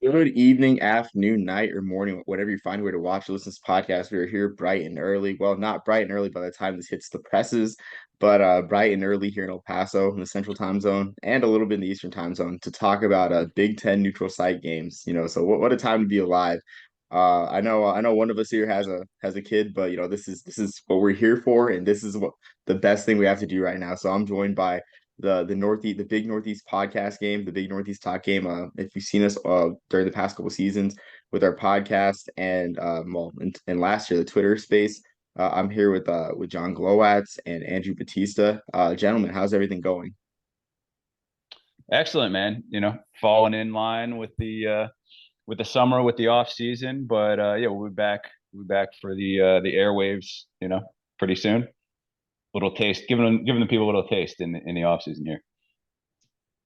Good evening, afternoon, night, or morning, whatever you find a way to watch or listen to this podcast. We are here bright and early. Well, not bright and early by the time this hits the presses, but bright and early here in El Paso in the Central Time Zone and a little bit in the Eastern Time Zone to talk about Big Ten neutral site games. So what a time to be alive. I know one of us here has a kid, but this is what we're here for, and this is what the best thing we have to do right now. So I'm joined by the Northeast, the Big Northeast podcast game, the Big Northeast talk game. If you've seen us during the past couple seasons with our podcast and and last year the Twitter space, I'm here with John Glowatz and Andrew Batista. Gentlemen, how's everything going? Excellent, man. Falling in line with the summer, with the off season, but yeah, we'll be back. We'll be back for the airwaves. Pretty soon. Little taste, giving the people a little taste in the off season here.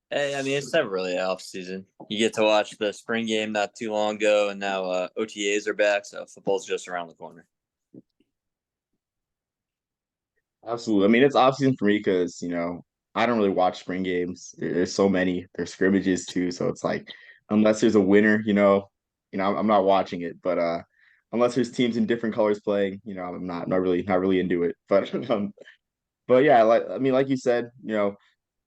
Hey, I mean, it's never really off season. You get to watch the spring game not too long ago, and now OTAs are back, so football's just around the corner. Absolutely. I mean, it's off season for me because I don't really watch spring games. There's so many. There's scrimmages too, so it's like unless there's a winner, I'm not watching it. But unless there's teams in different colors playing, I'm not really into it. But yeah, like you said, the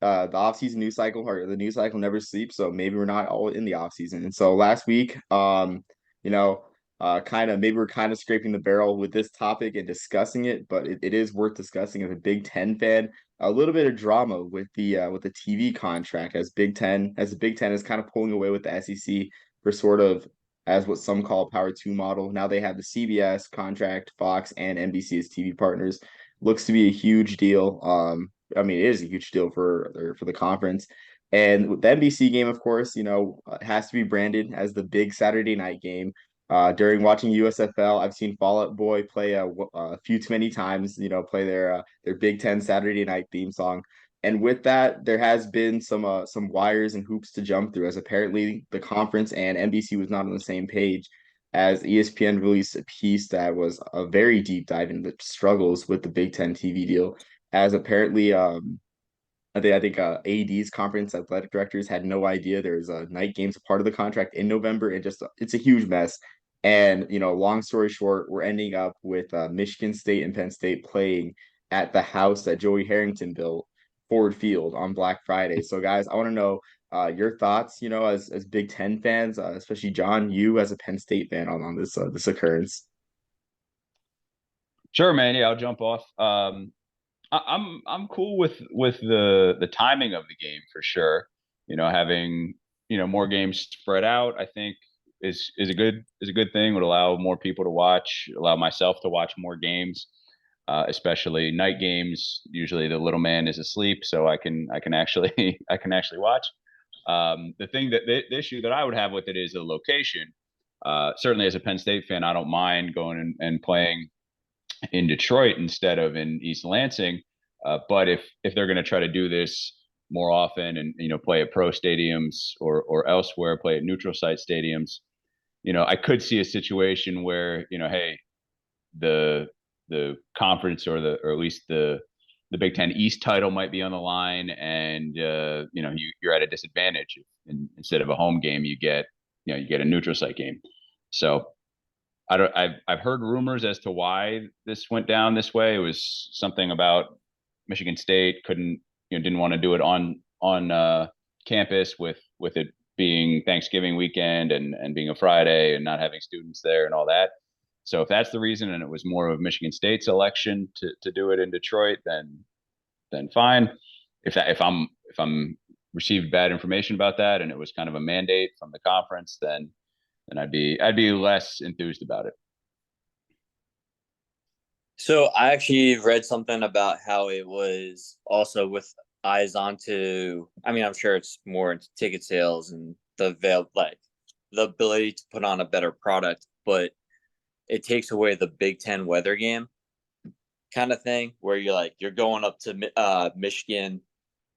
off-season news cycle or the news cycle never sleeps, so maybe we're not all in the off-season. And so last week, you know, kind of maybe we're kind of scraping the barrel with this topic and discussing it, but it is worth discussing as a Big Ten fan. A little bit of drama with the TV contract as the Big Ten is kind of pulling away with the SEC for sort of as what some call Power Two model. Now they have the CBS contract, Fox and NBC as TV partners. Looks to be a huge deal. I mean, it is a huge deal for the conference. And with the NBC game, of course, has to be branded as the big Saturday night game. During watching USFL, I've seen Fall Out Boy play a few too many times. Play their Big Ten Saturday night theme song. And with that, there has been some wires and hoops to jump through, as apparently the conference and NBC was not on the same page, as ESPN released a piece that was a very deep dive into the struggles with the Big Ten TV deal, as apparently I think AD's conference athletic directors had no idea there's night games a part of the contract in November, and just it's a huge mess. And long story short, we're ending up with Michigan State and Penn State playing at the house that Joey Harrington built, Ford Field, on Black Friday. So guys, I want to know your thoughts, as Big Ten fans, especially John, you as a Penn State fan on this occurrence. Sure, man. Yeah, I'll jump off. I'm cool with the timing of the game for sure. Having more games spread out, I think is a good thing. Would allow more people to watch, allow myself to watch more games, especially night games. Usually the little man is asleep, so I can actually I can actually watch. The issue that I would have with it is the location. Certainly, as a Penn State fan, I don't mind going and playing in Detroit instead of in East Lansing. But if they're going to try to do this more often and play at pro stadiums or elsewhere, play at neutral site stadiums, I could see a situation where hey, the conference or at least the Big Ten East title might be on the line, and you're at a disadvantage. Instead of a home game, you get a neutral site game. So I don't. I've heard rumors as to why this went down this way. It was something about Michigan State didn't want to do it on campus with it being Thanksgiving weekend and being a Friday and not having students there and all that. So if that's the reason, and it was more of Michigan State's election to do it in Detroit, then fine. If I'm received bad information about that and it was kind of a mandate from the conference, then I'd be less enthused about it. So I actually read something about how it was also with eyes onto. I mean, I'm sure it's more into ticket sales and the ability to put on a better product, but it takes away the Big Ten weather game kind of thing, where you're going up to Michigan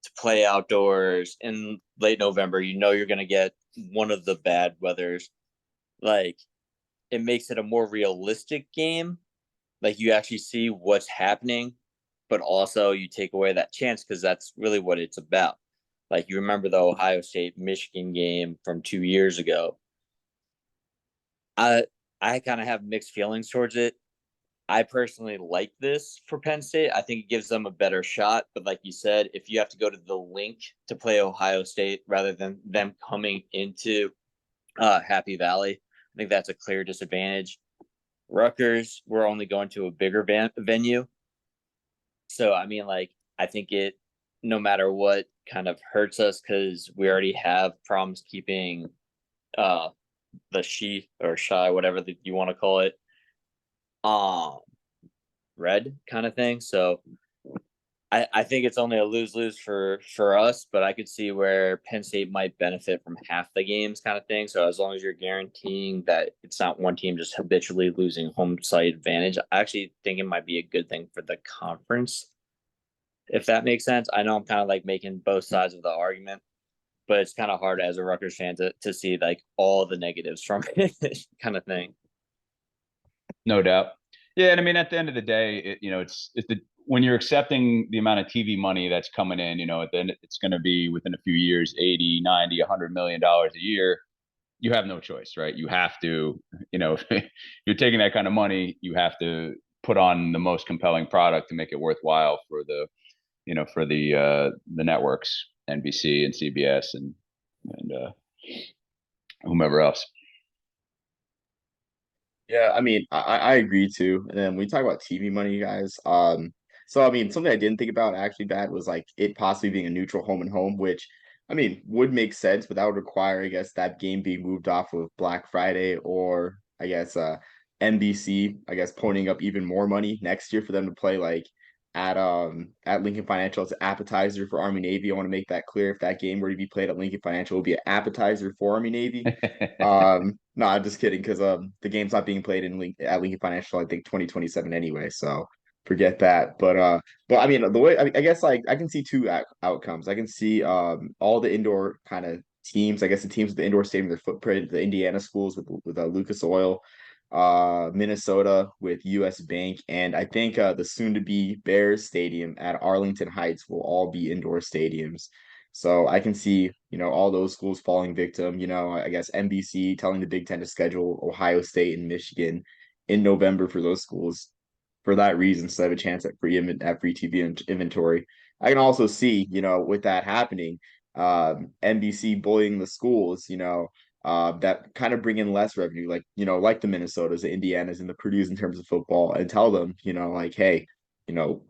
to play outdoors in late November. You're going to get one of the bad weathers. Like, it makes it a more realistic game. Like, you actually see what's happening, but also you take away that chance, because that's really what it's about. Like, you remember the Ohio State Michigan game from 2 years ago. I I kind of have mixed feelings towards it. I personally like this for Penn State. I think it gives them a better shot. But like you said, if you have to go to the link to play Ohio State rather than them coming into Happy Valley, I think that's a clear disadvantage. Rutgers, we're only going to a bigger venue. So, I mean, like, I think it, no matter what, kind of hurts us because we already have problems keeping uh, the she or shy, whatever that you want to call it, um, red kind of thing. So, I think it's only a lose lose for us, but I could see where Penn State might benefit from half the games kind of thing. So as long as you're guaranteeing that it's not one team just habitually losing home site advantage, I actually think it might be a good thing for the conference, if that makes sense. I know I'm kind of like making both sides of the argument, but it's kind of hard as a Rutgers fan to see like all the negatives from it kind of thing. No doubt. Yeah, and I mean, at the end of the day, it's the when you're accepting the amount of TV money that's coming in, then it's going to be within a few years, 80, 90, $100 million a year. You have no choice, right? You have to, you're taking that kind of money, you have to put on the most compelling product to make it worthwhile for the networks, NBC and CBS and whomever else. Yeah, I mean, I agree too. And then when we talk about TV money, guys, so I mean, something I didn't think about actually bad was like it possibly being a neutral home and home, which I mean would make sense, but that would require, I guess, that game being moved off of Black Friday or I guess NBC, I guess, ponying up even more money next year for them to play like at Lincoln Financial as an appetizer for Army Navy. I want to make that clear. If that game were to be played at Lincoln Financial, it would be an appetizer for Army Navy. No, I'm just kidding because the game's not being played at Lincoln Financial, I think 2027 anyway, so forget that. But I mean the way I guess like I can see two outcomes. I can see all the indoor kind of teams, I guess the teams with the indoor stadium, their footprint, the Indiana schools with Lucas Oil, Minnesota with US Bank, and I think the soon to be Bears Stadium at Arlington Heights will all be indoor stadiums. So I can see, all those schools falling victim. I guess NBC telling the Big Ten to schedule Ohio State and Michigan in November for those schools for that reason, so they have a chance at free TV inventory. I can also see, with that happening, NBC bullying the schools, that kind of bring in less revenue, like, like the Minnesotas, the Indianas, and the Purdue's in terms of football, and tell them, like, hey,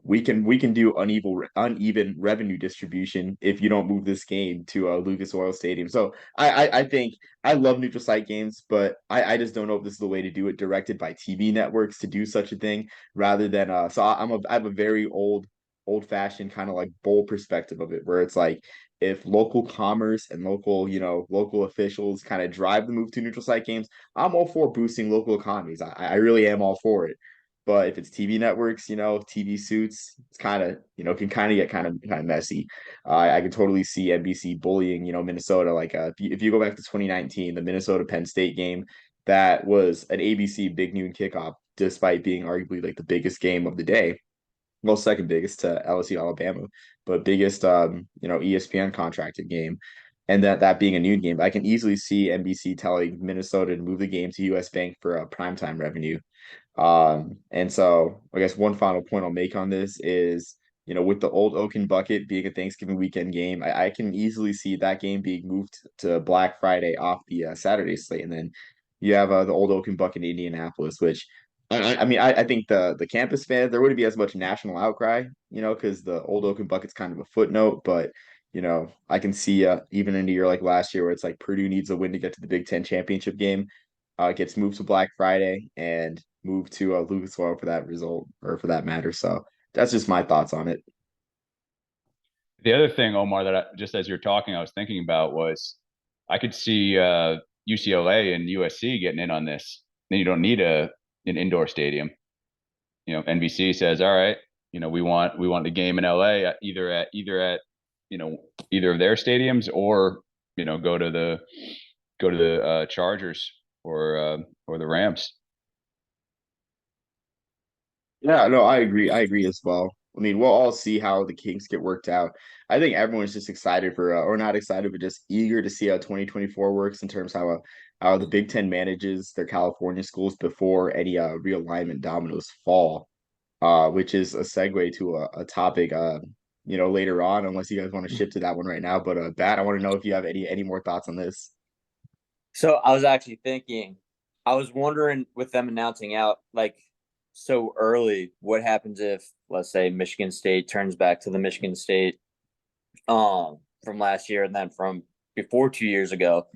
we can do uneven revenue distribution if you don't move this game to Lucas Oil Stadium. So I think I love neutral site games, but I just don't know if this is the way to do it, directed by TV networks to do such a thing rather than so I have a very old fashioned kind of like bowl perspective of it, where it's like if local commerce and local officials kind of drive the move to neutral site games, I'm all for boosting local economies. I really am all for it. But if it's TV networks, TV suits, it's kind of, can kind of get kind of messy. I can totally see NBC bullying, Minnesota. Like if you go back to 2019, the Minnesota Penn State game, that was an ABC big noon kickoff, despite being arguably like the biggest game of the day. Well, second biggest to LSU Alabama, but biggest ESPN contracted game. And that being a noon game, I can easily see NBC telling Minnesota to move the game to US Bank for a primetime revenue. And so I guess one final point I'll make on this is, with the Old Oaken Bucket being a Thanksgiving weekend game, I can easily see that game being moved to Black Friday off the Saturday slate. And then you have the Old Oaken Bucket in Indianapolis, which I mean, I think the campus fans, there wouldn't be as much national outcry, because the Old Oaken Bucket's kind of a footnote, but I can see even in a year like last year where it's like Purdue needs a win to get to the Big Ten championship game, gets moved to Black Friday and moved to Lucas Oil for that result or for that matter. So that's just my thoughts on it. The other thing, Omar, that just as you're talking, I was thinking about was I could see UCLA and USC getting in on this. Then you don't need an indoor stadium. NBC says, all right, we want the game in LA either at either of their stadiums or go to the Chargers or the Rams. Yeah, no, I agree. I agree as well. I mean, we'll all see how the kinks get worked out. I think everyone's just excited for, or not excited, but just eager to see how 2024 works in terms of how the Big Ten manages their California schools before any realignment dominoes fall. Which is a segue to a topic, later on, unless you guys want to shift to that one right now. But Bat, I want to know if you have any more thoughts on this. So I was actually thinking, I was wondering with them announcing out like so early, what happens if, let's say, Michigan State turns back to the Michigan State from last year and then from before 2 years ago,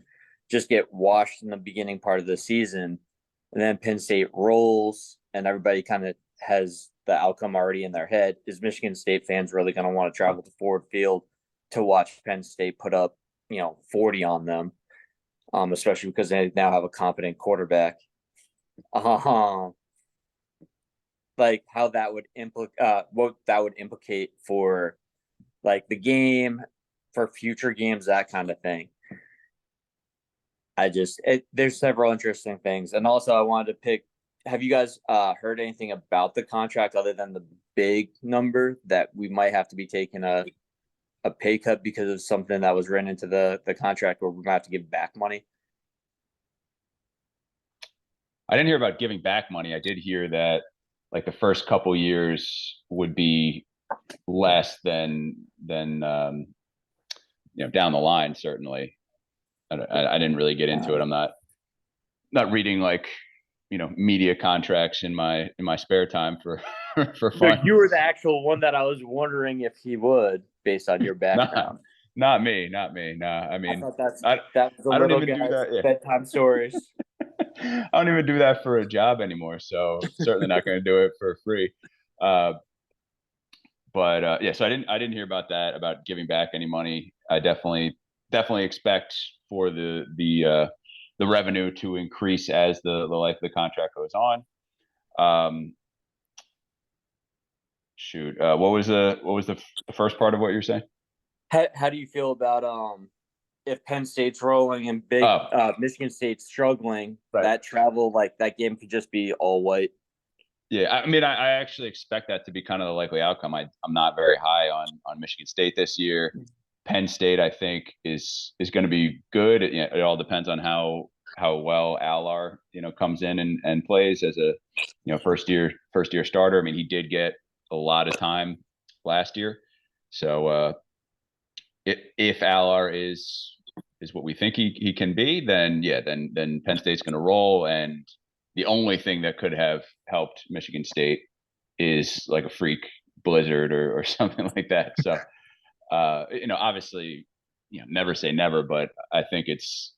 just get washed in the beginning part of the season, and then Penn State rolls and everybody kind of has the outcome already in their head. Is Michigan State fans really going to want to travel to Ford Field to watch Penn State put up, 40 on them? Especially because they now have a competent quarterback. Like how that would what that would implicate for like the game, for future games, that kind of thing. There's several interesting things. And also I wanted to pick, have you guys heard anything about the contract other than the big number that we might have to be taking a pay cut because of something that was written into the contract where we're gonna have to give back money? I didn't hear about giving back money. I did hear that like the first couple years would be less than down the line. Certainly, I didn't really get into it. I'm not reading like media contracts in my spare time for for fun. So you were the actual one that I was wondering if he would, based on your background. Not me. No, I mean, that was a I don't little even do that. Yeah. bedtime stories. I don't even do that for a job anymore, so certainly not going to do it for free. But yeah, so I didn't hear about that, about giving back any money. I definitely expect for the revenue to increase as the life of the contract goes on. What was the first part of what you're saying? How do you feel about if Penn State's rolling and Michigan State's struggling, right, that travel, like that game could just be all white? Yeah, I mean, I actually expect that to be kind of the likely outcome. I'm not very high on Michigan State this year. Penn State, I think, is going to be good. It all depends on how well Alar comes in and plays as a first year starter. I mean, he did get a lot of time last year, so if Alar is what we think he can be, then Penn State's going to roll. And the only thing that could have helped Michigan State is like a freak blizzard or something like that. So, obviously, never say never, but I think it's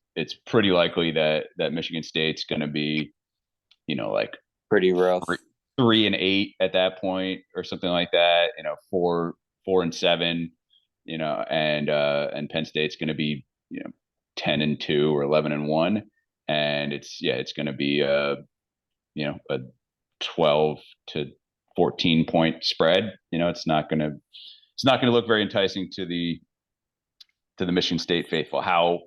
pretty likely that Michigan State's going to be, like pretty rough, 3-8 at that point or something like that. 4-7. And Penn State's going to be 10-2 or 11-1, and it's going to be a 12 to 14 point spread. It's not going to look very enticing to the Michigan State faithful. How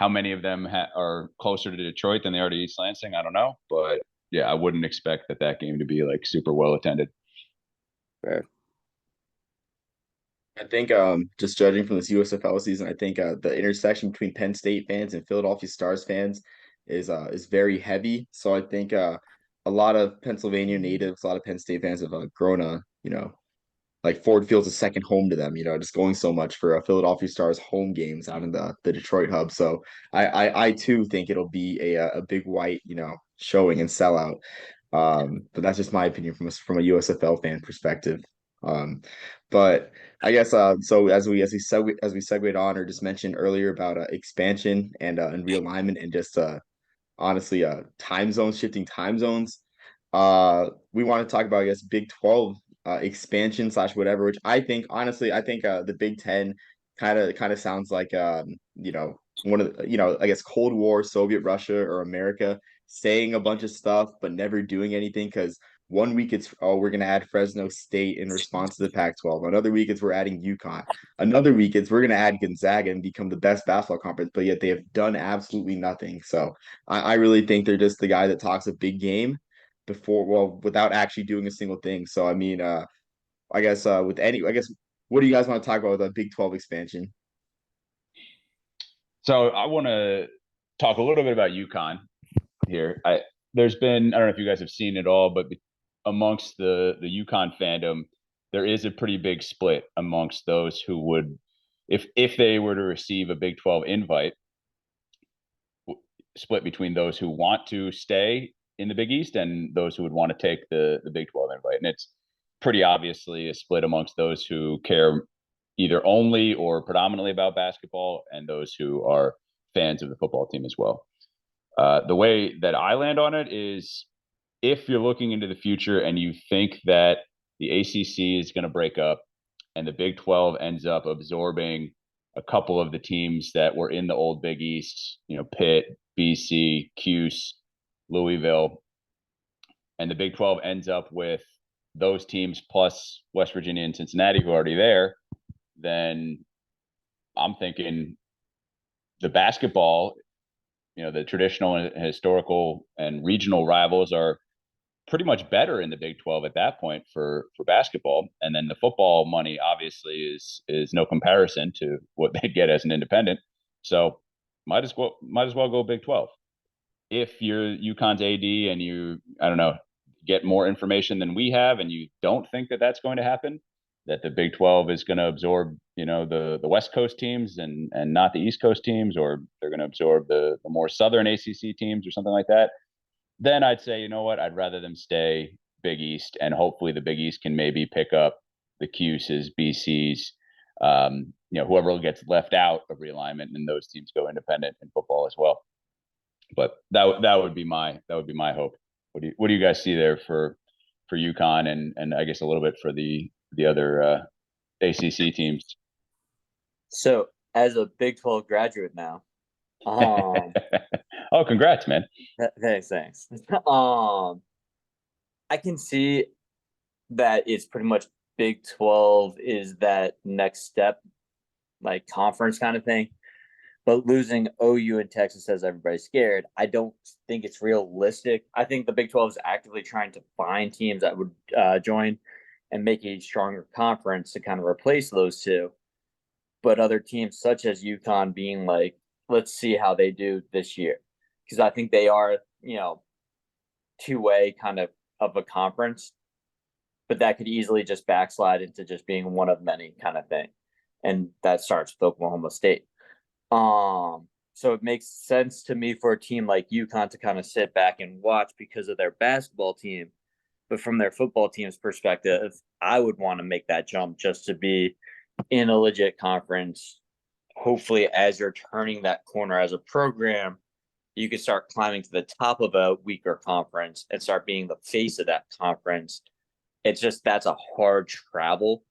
many of them are closer to Detroit than they are to East Lansing, I don't know, but yeah, I wouldn't expect that game to be like super well attended. Right. I think just judging from this USFL season, I think the intersection between Penn State fans and Philadelphia Stars fans is very heavy. So I think a lot of Pennsylvania natives, a lot of Penn State fans have grown like Ford Field's a second home to them, just going so much for Philadelphia Stars home games out in the Detroit hub. So I too think it'll be a big white, showing and sellout. But that's just my opinion from a USFL fan perspective. But I guess so as we segued on or just mentioned earlier about expansion and realignment and just honestly shifting time zones. We want to talk about, I guess, Big 12 expansion / whatever, which I think the Big 10 kind of sounds like one of the, I guess, Cold War, Soviet Russia or America saying a bunch of stuff but never doing anything. Because one week it's, we're gonna add Fresno State in response to the Pac-12. Another week it's we're adding UConn. Another week it's we're gonna add Gonzaga and become the best basketball conference, but yet they have done absolutely nothing. So I really think they're just the guy that talks a big game without actually doing a single thing. So I mean, what do you guys want to talk about with the Big 12 expansion? So I want to talk a little bit about UConn here. There's been, I don't know if you guys have seen it all, but amongst the UConn fandom, there is a pretty big split amongst those who would, if they were to receive a Big 12 invite, split between those who want to stay in the Big East and those who would want to take the Big 12 invite. And it's pretty obviously a split amongst those who care either only or predominantly about basketball and those who are fans of the football team as well. The way that I land on it is, if you're looking into the future and you think that the ACC is going to break up and the Big 12 ends up absorbing a couple of the teams that were in the old Big East, Pitt, BC, Cuse, Louisville, and the Big 12 ends up with those teams plus West Virginia and Cincinnati who are already there, then I'm thinking the basketball, the traditional and historical and regional rivals are pretty much better in the Big 12 at that point for basketball. And then the football money obviously is no comparison to what they get as an independent. So might as well go Big 12. If you're UConn's AD and you, I don't know, get more information than we have and you don't think that that's going to happen, that the Big 12 is going to absorb, the West Coast teams and not the East Coast teams, or they're going to absorb the more Southern ACC teams or something like that, then I'd say, you know what, I'd rather them stay Big East, and hopefully the Big East can maybe pick up the Cuses, BCs, whoever gets left out of realignment, and those teams go independent in football as well. But that would be my hope. What do you guys see there for UConn and I guess a little bit for the other ACC teams? So as a Big 12 graduate now, oh, congrats, man. Thanks. I can see that it's pretty much Big 12 is that next step, like conference kind of thing. But losing OU and Texas has everybody scared. I don't think it's realistic. I think the Big 12 is actively trying to find teams that would join and make a stronger conference to kind of replace those two. But other teams such as UConn being like, let's see how they do this year. Because I think they are, two-way kind of a conference. But that could easily just backslide into just being one of many kind of thing. And that starts with Oklahoma State. So it makes sense to me for a team like UConn to kind of sit back and watch because of their basketball team. But from their football team's perspective, I would want to make that jump just to be in a legit conference. Hopefully, as you're turning that corner as a program, you can start climbing to the top of a weaker conference and start being the face of that conference. It's just, that's a hard travel.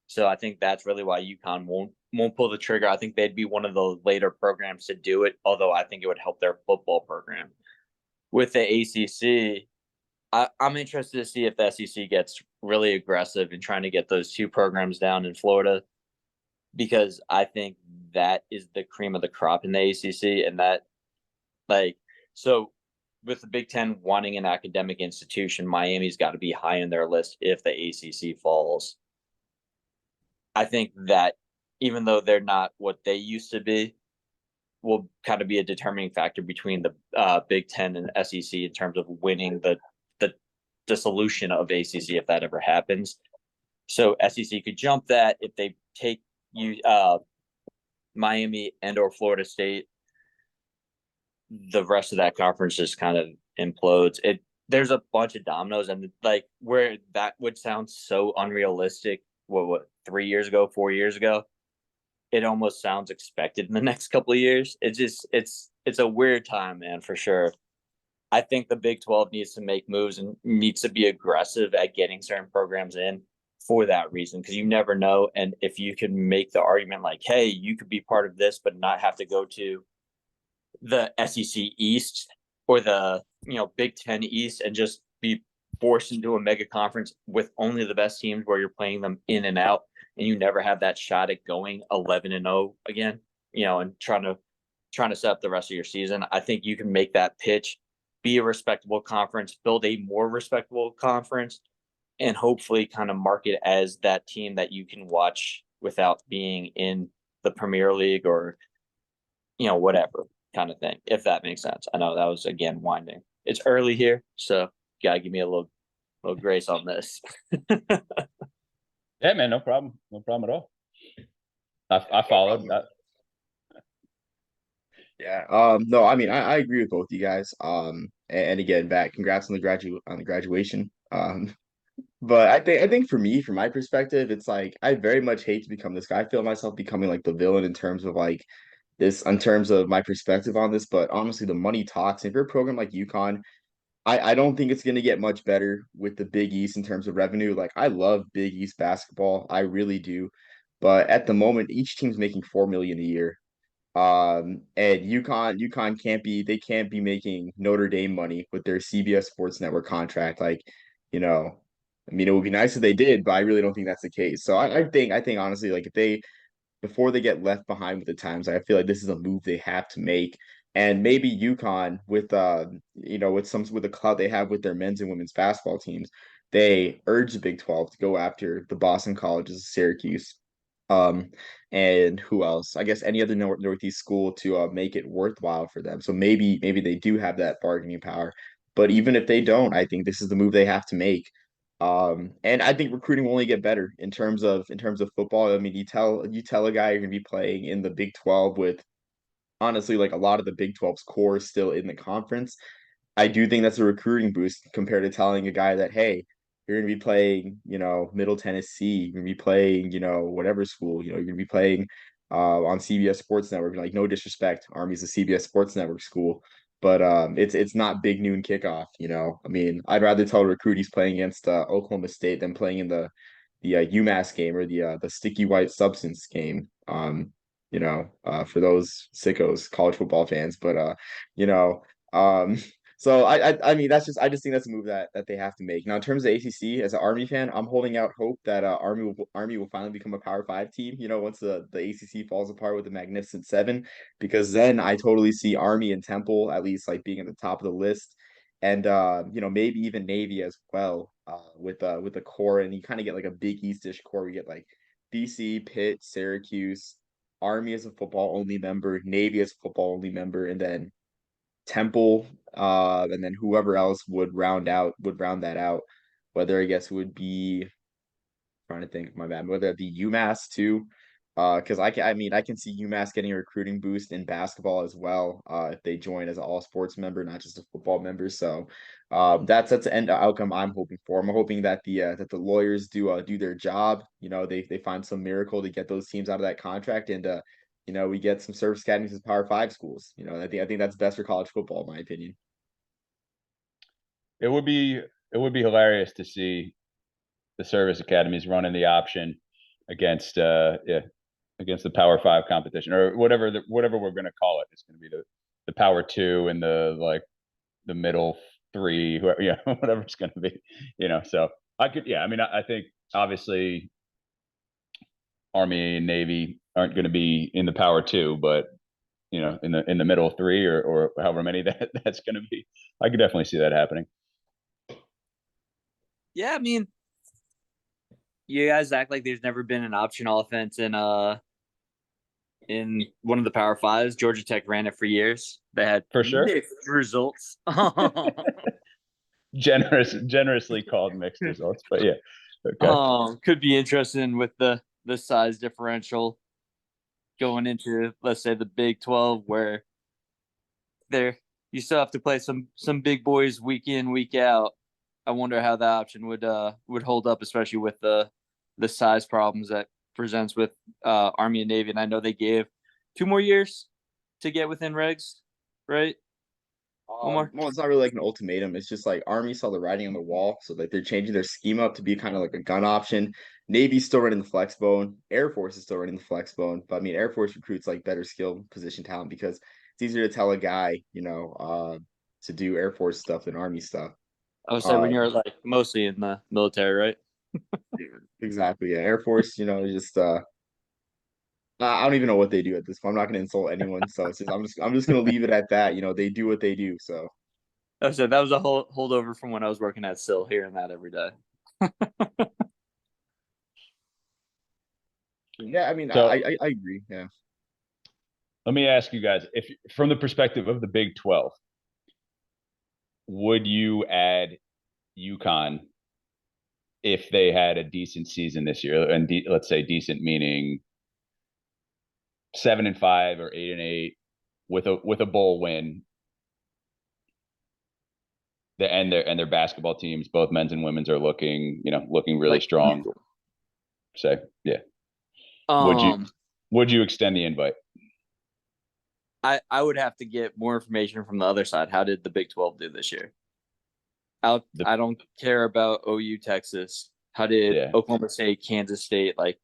So I think that's really why UConn won't pull the trigger. I think they'd be one of the later programs to do it, although I think it would help their football program. With the ACC, I'm interested to see if the SEC gets really aggressive in trying to get those two programs down in Florida, because I think that is the cream of the crop in the ACC. And that, so with the Big Ten wanting an academic institution, Miami's got to be high in their list if the ACC falls. I think that even though they're not what they used to be, will kind of be a determining factor between the Big Ten and SEC in terms of winning the dissolution of ACC if that ever happens. So SEC could jump that if they take Miami and or Florida State. The rest of that conference just kind of implodes. There's a bunch of dominoes, and where that would sound so unrealistic. What 3 years ago, 4 years ago, it almost sounds expected in the next couple of years. It's a weird time, man, for sure. I think the Big 12 needs to make moves and needs to be aggressive at getting certain programs in for that reason, because you never know. And if you can make the argument like, hey, you could be part of this, but not have to go to the SEC East or the Big Ten East and just be forced into a mega conference with only the best teams where you're playing them in and out, and you never have that shot at going 11-0 again, and trying to set up the rest of your season. I think you can make that pitch, be a respectable conference, build a more respectable conference, and hopefully kind of market as that team that you can watch without being in the Premier League or, whatever kind of thing, if that makes sense. I know that was, again, winding. It's early here, so you gotta give me a little grace on this. Yeah, man, no problem at all. I followed that. Yeah. No, I mean, I agree with both you guys. And again, congrats on the graduation. But I think for me, from my perspective, it's like I very much hate to become this guy. I feel myself becoming like the villain in terms of like this, in terms of my perspective on this. But honestly, the money talks. If you're a program like UConn, I don't think it's gonna get much better with the Big East in terms of revenue. Like I love Big East basketball, I really do. But at the moment, each team's making 4 million a year. And UConn can't be making Notre Dame money with their CBS Sports Network contract. Like, you know, I mean, it would be nice if they did, but I really don't think that's the case. So I think honestly, like if they before they get left behind with the times, I feel like this is a move they have to make. And maybe UConn with with the clout they have with their men's and women's basketball teams, they urge the Big 12 to go after the Boston colleges of Syracuse. Um, and who else? I guess any other Northeast school to make it worthwhile for them. So maybe they do have that bargaining power. But even if they don't, I think this is the move they have to make. And I think recruiting will only get better in terms of football. I mean, you tell a guy you're gonna be playing in the Big 12 with honestly like a lot of the Big 12's core is still in the conference. I do think that's a recruiting boost compared to telling a guy that, hey, you're going to be playing, Middle Tennessee, you're going to be playing, whatever school, you're going to be playing on CBS Sports Network. Like, no disrespect, Army's a CBS Sports Network school, but it's not big noon kickoff. I mean, I'd rather tell a recruit he's playing against Oklahoma State than playing in the UMass game or the sticky white substance game. For those sickos, college football fans, but you know, um, so I mean I just think that's a move that they have to make. Now in terms of ACC, as an Army fan, I'm holding out hope that Army will finally become a Power Five team. Once the ACC falls apart with the Magnificent Seven, because then I totally see Army and Temple at least like being at the top of the list, and maybe even Navy as well. With the core, and you kind of get like a Big Eastish core. We get like BC, Pitt, Syracuse, Army as a football only member, Navy as a football only member, and then Temple, and then whoever else would round that out. Whether I guess it would be trying to think, my bad, whether it be UMass too. Because I can see UMass getting a recruiting boost in basketball as well, if they join as an all sports member, not just a football member. So, that's the end outcome I'm hoping for. I'm hoping that the lawyers do their job. They find some miracle to get those teams out of that contract, and we get some service academies as Power Five schools. I think that's best for college football, in my opinion. It would be hilarious to see the service academies running the option against against the Power Five competition, or whatever we're going to call it. It's going to be the Power Two and the middle three, whatever it's going to be. So I mean, I think obviously Army and Navy aren't going to be in the Power Two, but in the middle three, or however many that's going to be, I could definitely see that happening. Yeah, I mean, you guys act like there's never been an option offense in one of the Power Fives. Georgia Tech ran it for years. They had For sure mixed results. generously called mixed results, but yeah, okay. Could be interesting with the size differential going into, let's say, the Big 12, where there you still have to play some big boys week in, week out. I wonder how that option would hold up, especially with the size problems that presents with Army and Navy. And I know they gave 2 more years to get within regs, right? One more. Well, it's not really like an ultimatum. It's just like Army saw the writing on the wall, so like they're changing their scheme up to be kind of like a gun option. Navy's still running the flex bone. Air Force is still running the flex bone, but I mean, Air Force recruits like better skill position talent because it's easier to tell a guy, to do Air Force stuff than Army stuff. I would say when Uh, you're like mostly in the military, right? exactly. Yeah, Air Force, just I don't even know what they do at this point. I'm not going to insult anyone, so I'm just going to leave it at that. They do what they do. So I said that was a holdover from when I was working at SIL, hearing that every day. Yeah, I mean, So I agree. Yeah. let me ask you guys, if from the perspective of the Big 12, would you add UConn if they had a decent season this year? And let's say decent meaning 7-5 or 8-8 with a bowl win. And their basketball teams, both men's and women's, are looking really Like strong. Say, yeah. Would you um would you extend the invite? I would have to get more information from the other side. How did the Big 12 do this year? I don't care about OU Texas. How did Yeah. Oklahoma State, Kansas State, like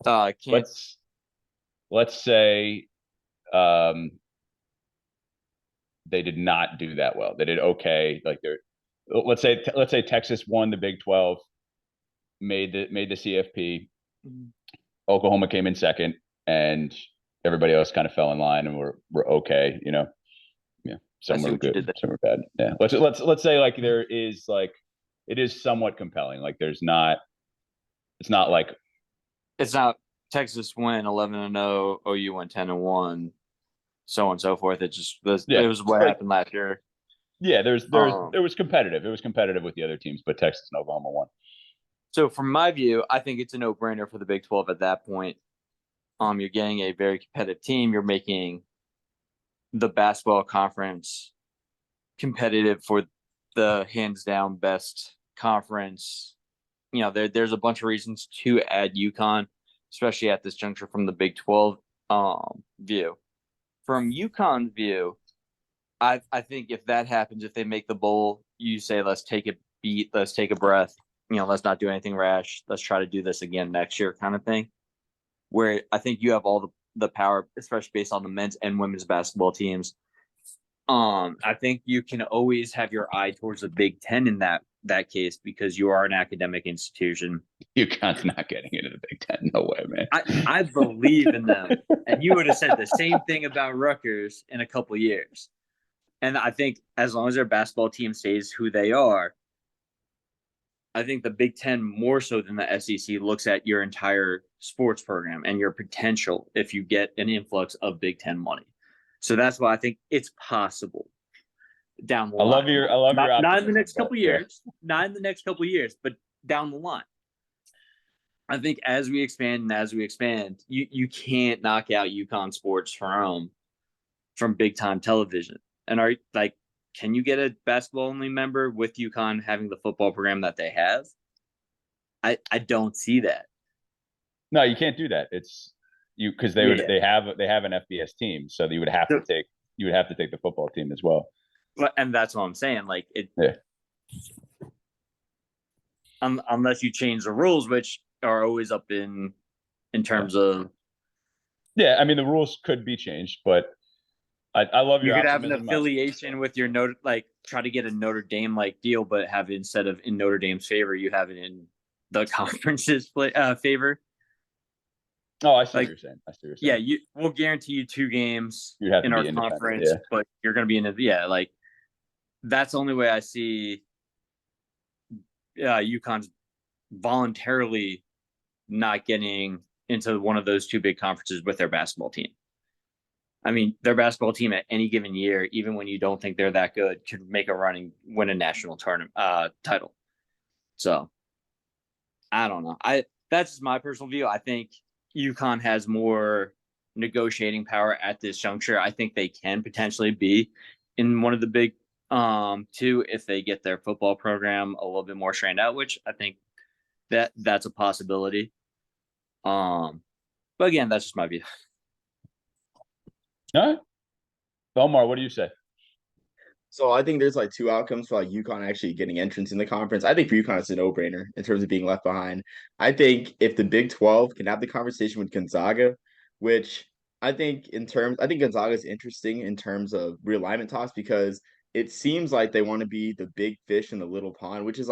Let's say they did not do that well. They did okay. Like let's say Texas won the Big 12, made the CFP. Oklahoma came in second, and everybody else kind of fell in line and were okay. Yeah. Some were good, some were bad. Yeah. Let's say like there is like it is somewhat compelling. Like it's not like it's not Texas win 11-0, OU went 10-1, so on and so forth. It was what happened last year. Yeah, it was competitive. It was competitive with the other teams, but Texas and Oklahoma won. So from my view, I think it's a no-brainer for the Big 12 at that point. You're getting a very competitive team. You're making the basketball conference competitive for the hands down best conference. There's a bunch of reasons to add UConn, especially at this juncture from the Big 12 view. From UConn's view, I think if that happens, if they make the bowl, you say, let's take a beat, let's take a breath, let's not do anything rash. Let's try to do this again next year kind of thing. Where I think you have all the power, especially based on the men's and women's basketball teams. I think you can always have your eye towards the Big Ten in that case, because you are an academic institution. UConn's not getting into the Big Ten. No way, man. I believe in them. And you would have said the same thing about Rutgers in a couple of years. And I think as long as their basketball team stays who they are, I think the Big Ten, more so than the SEC, looks at your entire sports program and your potential if you get an influx of Big Ten money. So that's why I think it's possible down the line. I love your not in the next couple of years, not in the next couple of years, but down the line. I think as we expand, you can't knock out UConn sports from big time television. And can you get a basketball only member with UConn having the football program that they have? I don't see that. No, you can't do that. It's because they have an FBS team, so you would have to take the football team as well. And that's what I'm saying. Like unless you change the rules, which are always up in terms of. Yeah, I mean the rules could be changed, but I love your. You could have an affiliation with your try to get a Notre Dame deal, but have it, instead of in Notre Dame's favor, you have it in the conference's favor. Oh, I see what you're saying. Yeah, we'll guarantee you 2 games in our conference, but you're going to be in that's the only way I see UConn's voluntarily not getting into one of those 2 big conferences with their basketball team. I mean, their basketball team at any given year, even when you don't think they're that good, could make a run and win a national tournament title. So, I don't know. That's just my personal view. I think UConn has more negotiating power at this juncture. I think they can potentially be in one of the big 2 if they get their football program a little bit more strained out, which I think that's a possibility. But again, that's just my view. All right. Omar, what do you say? So I think there's 2 outcomes for UConn actually getting entrance in the conference. I think for UConn it's a no-brainer in terms of being left behind. I think if the Big 12 can have the conversation with Gonzaga, which I think Gonzaga is interesting in terms of realignment talks, because it seems like they want to be the big fish in the little pond, which is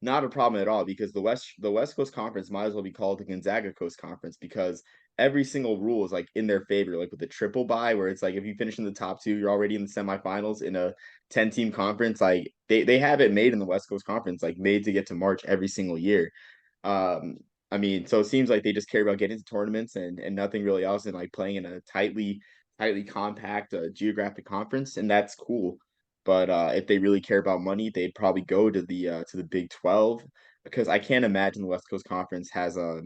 not a problem at all, because the West Coast Conference might as well be called the Gonzaga Coast Conference, because every single rule is like in their favor, like with the triple bye, where it's like if you finish in the top two, you're already in the semifinals in a 10-team conference. Like they have it made in the West Coast Conference, like made to get to March every single year. Um, I mean, so it seems like they just care about getting to tournaments and nothing really else, and like playing in a tightly compact geographic conference, and that's cool. But if they really care about money, they'd probably go to the Big 12, because I can't imagine the West Coast Conference has a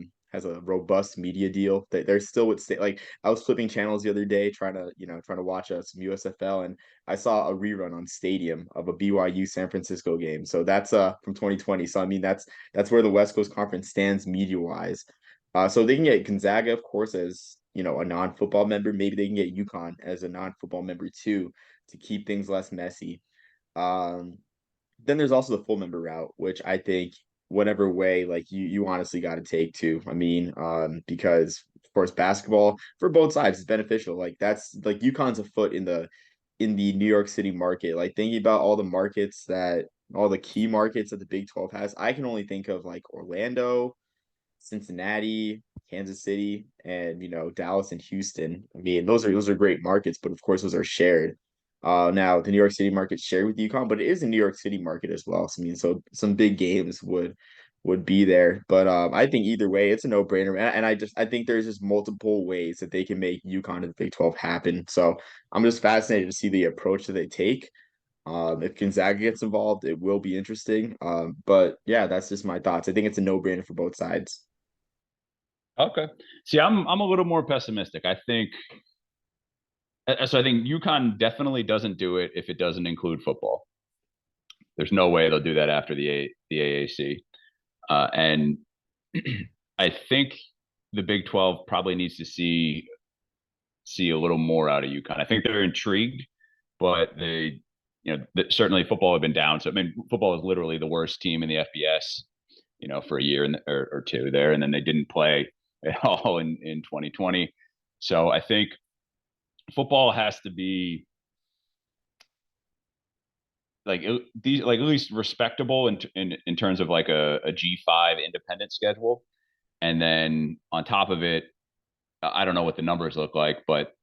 robust media deal. They're still with state. Like I was flipping channels the other day trying to watch some USFL, and I saw a rerun on Stadium of a BYU San Francisco game. So that's from 2020. So I mean that's where the West Coast Conference stands media wise. So they can get Gonzaga, of course, as a non-football member. Maybe they can get UConn as a non-football member too, to keep things less messy. Um, then there's also the full member route, which I think whatever way, like you honestly got to take too. I mean, because of course basketball for both sides is beneficial. Like that's like UConn's a foot in the New York City market. Like thinking about all the key markets that the Big 12 has, I can only think of like Orlando, Cincinnati, Kansas City, and Dallas and Houston. I mean, those are great markets, but of course those are shared. Now the New York City market's shared with UConn, but it is a New York City market as well. So I mean, so some big games would be there. But I think either way, it's a no-brainer. And I think there's just multiple ways that they can make UConn and the Big 12 happen. So I'm just fascinated to see the approach that they take. If Gonzaga gets involved, it will be interesting. But yeah, that's just my thoughts. I think it's a no-brainer for both sides. Okay. See, I'm a little more pessimistic. I think UConn definitely doesn't do it if it doesn't include football. There's no way they'll do that after the AAC. And I think the Big 12 probably needs to see a little more out of UConn. I think they're intrigued, but certainly football had been down. So I mean, football is literally the worst team in the FBS, for a year or two there, and then they didn't play at all in 2020. So I think football has to be like at least respectable in terms of like a G5 independent schedule, and then on top of it, I don't know what the numbers look like, but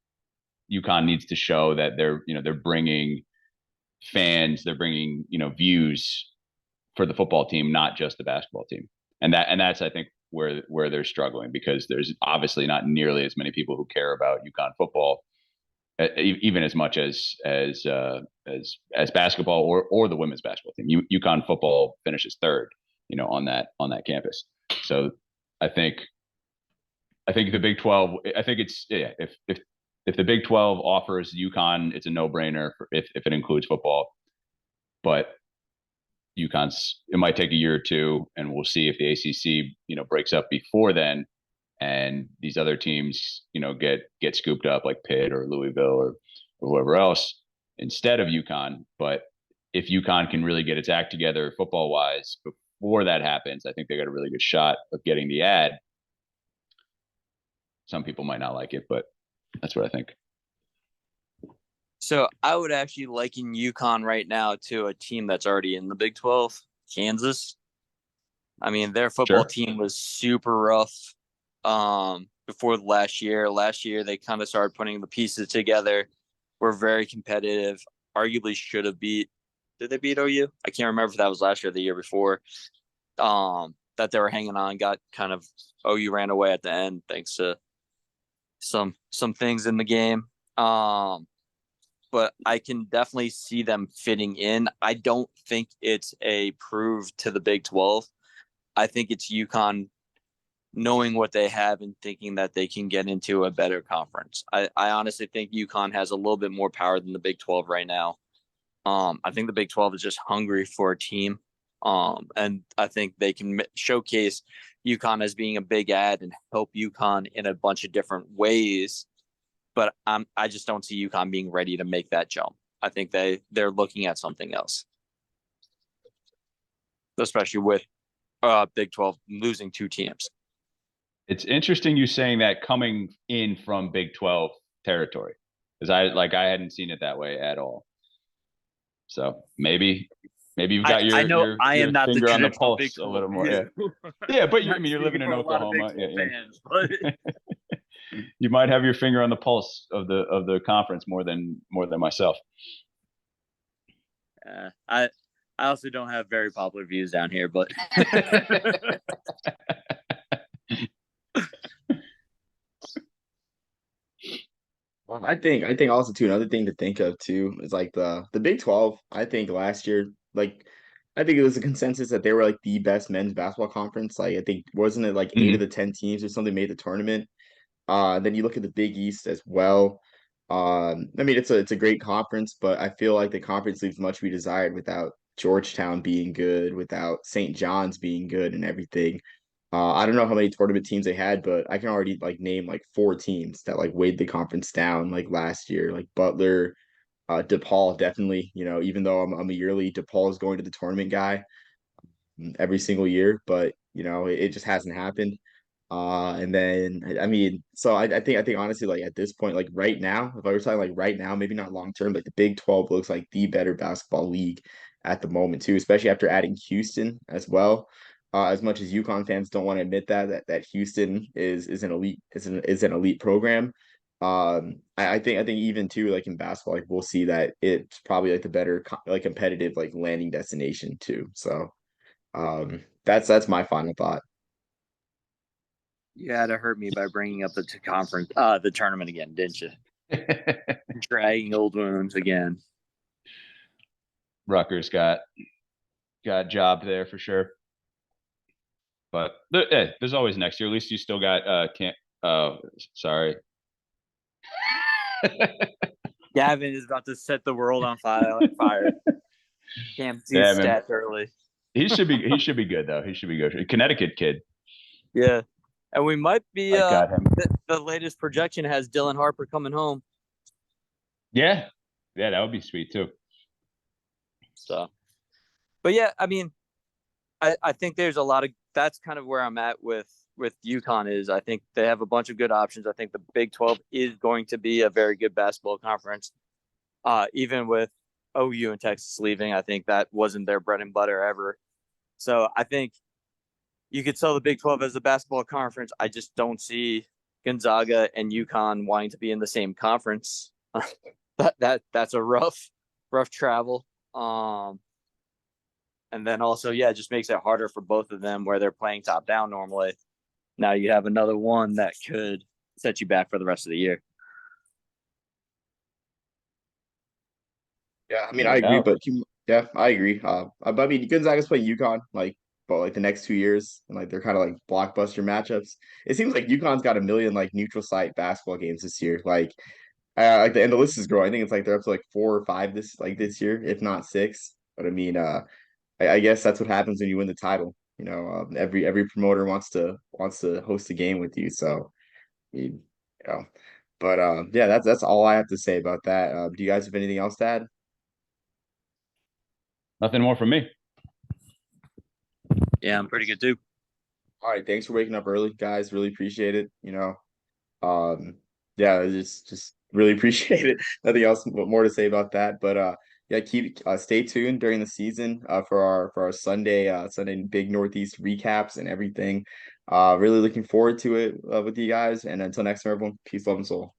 UConn needs to show that they're bringing fans, they're bringing views for the football team, not just the basketball team, and that's I think where they're struggling, because there's obviously not nearly as many people who care about UConn football, even as much as basketball or the women's basketball team. UConn football finishes third, on that campus. So I think the Big 12. I think it's if the Big 12 offers UConn, it's a no brainer if it includes football. But it might take a year or two, and we'll see if the ACC breaks up before then, and these other teams get scooped up like Pitt or Louisville or whoever else instead of UConn. But if UConn can really get its act together football wise before that happens, I think they got a really good shot of getting the ad. Some people might not like it, but that's what I think. So I would actually liken UConn right now to a team that's already in the Big 12, Kansas. I mean, their football team was super rough before last year. Last year, they kind of started putting the pieces together. Were very competitive. Arguably should have beat. Did they beat OU? I can't remember if that was last year or the year before. That they were hanging on. Got kind of OU ran away at the end thanks to some things in the game. But I can definitely see them fitting in. I don't think it's a prove to the Big 12. I think it's UConn knowing what they have and thinking that they can get into a better conference. I honestly think UConn has a little bit more power than the Big 12 right now. I think the Big 12 is just hungry for a team. And I think they can showcase UConn as being a big ad and help UConn in a bunch of different ways. But I just don't see UConn being ready to make that jump. I think they're looking at something else, especially with Big 12 losing two teams. It's interesting you saying that coming in from Big 12 territory, because I hadn't seen it that way at all. So maybe you've got your finger on the pulse a little more. Yeah, but you're living in Oklahoma. Yeah. You might have your finger on the pulse of the conference more than myself. I also don't have very popular views down here, but Well, I think also too another thing to think of too is like the Big 12. I think last year, like I think it was a consensus that they were like the best men's basketball conference. Like I think wasn't it like eight of Mhm. the 10 teams or something made the tournament. Then you look at the Big East as well. I mean it's a great conference, but I feel like the conference leaves much to be desired without Georgetown being good, without St. John's being good and everything. I don't know how many tournament teams they had, but I can already like name like four teams that like weighed the conference down like last year, like Butler, DePaul definitely. Even though I'm a yearly DePaul is going to the tournament guy every single year, but it just hasn't happened. And then I mean, so I think honestly, like at this point, like right now, if I were talking like right now, maybe not long term, like the Big 12 looks like the better basketball league at the moment too, especially after adding Houston as well. As much as UConn fans don't want to admit that Houston is an elite program. I think even too like in basketball, like we'll see that it's probably like the better like competitive like landing destination too. So that's my final thought. you had to hurt me by bringing up the tournament again, didn't you? Dragging old wounds again. Rutgers got jobbed there for sure. But there's always next year. At least you still got can't. Sorry. Gavin is about to set the world on fire. Can't see Yeah, man. stats early. He should be good though. He should be good. Connecticut kid. Yeah, and we might be. I got him. The latest projection has Dylan Harper coming home. Yeah, that would be sweet too. So, but yeah, I mean, I think there's a lot of that's kind of where I'm at with UConn is I think they have a bunch of good options. I think the Big 12 is going to be a very good basketball conference. Even with OU and Texas leaving, I think that wasn't their bread and butter ever. So I think you could sell the Big 12 as a basketball conference. I just don't see Gonzaga and UConn wanting to be in the same conference. That's a rough travel. And then also, yeah, it just makes it harder for both of them where they're playing top down normally. Now you have another one that could set you back for the rest of the year. Yeah, I mean, No I agree, doubt. but yeah, I agree. But I mean, Gonzaga's playing UConn like, but like the next 2 years, and like they're kind of like blockbuster matchups. It seems like UConn's got a million like neutral site basketball games this year. Like the list is growing. I think it's like they're up to like 4 or 5 this year, if not six. But I mean, I guess that's what happens when you win the title. Every promoter wants to host a game with you. So you know, but yeah, that's all I have to say about that. Do you guys have anything else to add? Nothing more from me. Yeah, I'm pretty good too. All right, thanks for waking up early, guys. Really appreciate it. Yeah, just really appreciate it. Nothing else more to say about that, but yeah, stay tuned during the season for our Sunday Big Northeast recaps and everything. Really looking forward to it with you guys. And until next time, everyone, peace, love, and soul.